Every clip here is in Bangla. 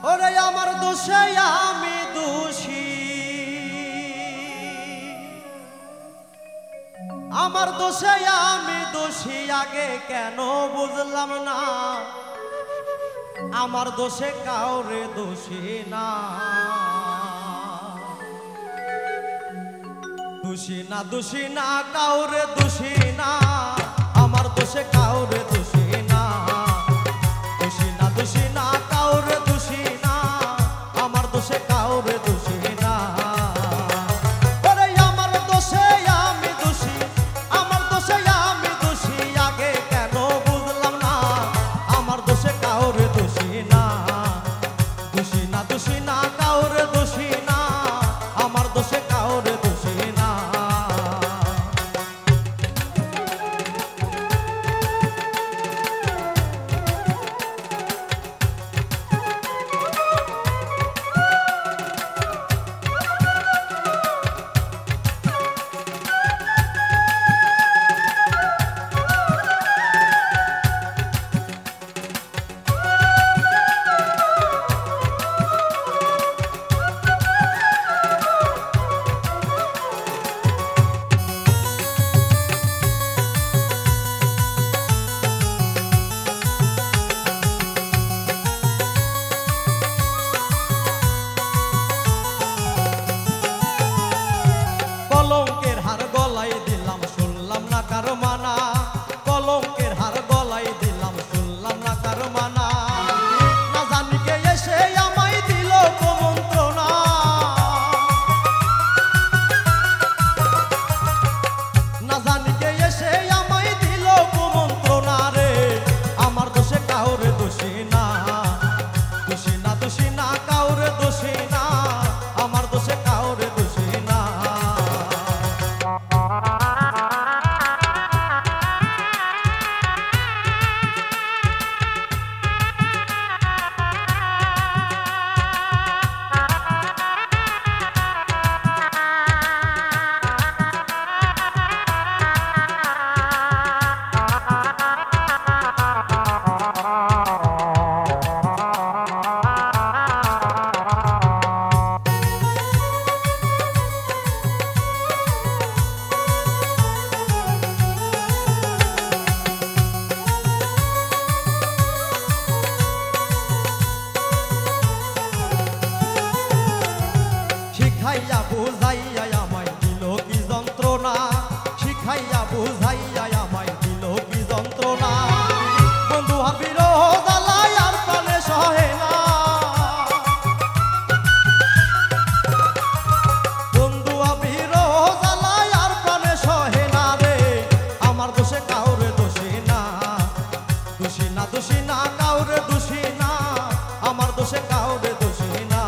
ওরে আমার দোষে আমি দোষী, আমার দোষে আমি দোষী, আগে কেন বুঝলাম না আমার দোষে কাউরে দোষী না। দোষী না দোষী না কাউরে দোষী না, আমার দোষে কাউরে দোষী না। দোষী না দোষী না কাউরে দোষী না, আমার দোষে কাউরে দোষী না। ওরে আমার দোষে আমি দোষী, আমার দোষে আমি দোষী, আগে কেন বুঝলাম না আমার দোষে কাউরে দোষী না। দোষী না দোষী না কাউরে দোষী না, আমার দোষে কাউরে দোষী না। কলঙ্কের হার গলায় দিলাম শুনলাম না কারো মানা, কলঙ্কের হার গলায় দিলাম শুনলাম না কারো মানা। না জানি কে এসে আমায় দিল কুমন্ত্রণা, না জানি কে এসে আমায় দিল কুমন্ত্রণা রে। আমার দোষে কাউরে দোষী না, দোষী না দোষী না কাউরে দোষী না, আমার দোষে কাউরে দোষী না। শিখাইয়া বুঝাইয়া আমায় দিল কি যন্ত্রণা, শিখাইয়া বুঝাইয়া আমায় দিল কি যন্ত্রণা। বন্ধু হাবির জ্বালায় আর প্রাণে সহে না, বন্ধু হাবির জ্বালায় আর প্রাণে সহে না রে। আমার দোষে কাউরে দোষী না, দোষী না দোষী না কাউরে দোষী না, আমার দোষে কাউরে দোষী না।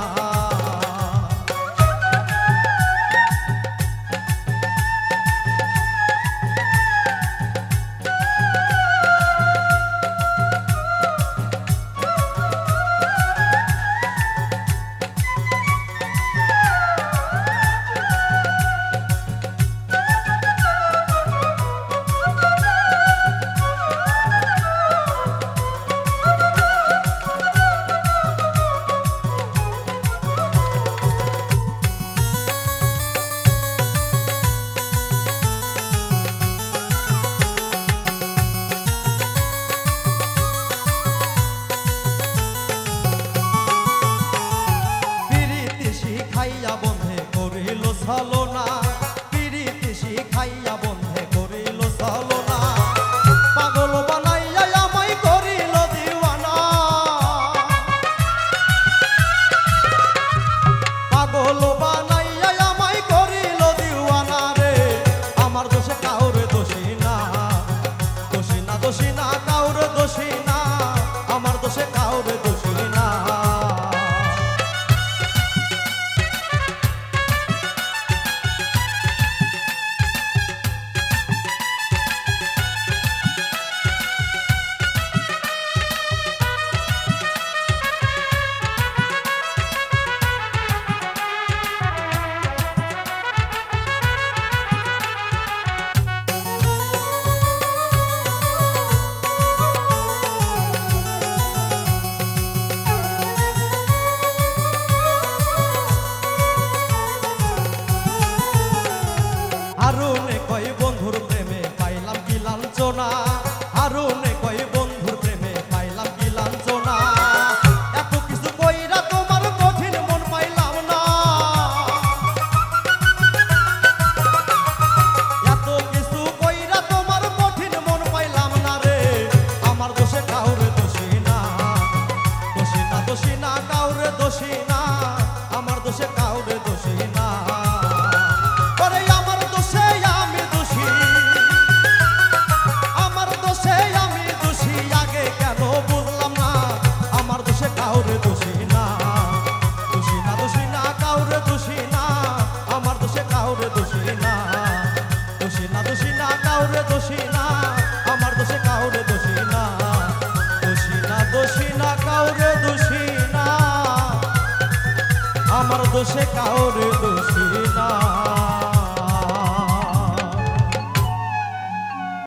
শিখাইয়া বন্ধে করিল ছলনা, প্রীতি শিখাইয়া বন্ধে করিল ছলনা। পাগল বানাইয়া আমায় করিল দিওয়ানা, পাগল বানাইয়া আমায় করিল দিওয়ানা রে। আমার দোষে কাউরে দোষী না, দোষী না দোষী না কাউরে দোষী না, আমার দোষে কাউরে দোষী না। কাউরে দোষী না, আমার দোষে কাউরে দোষী না।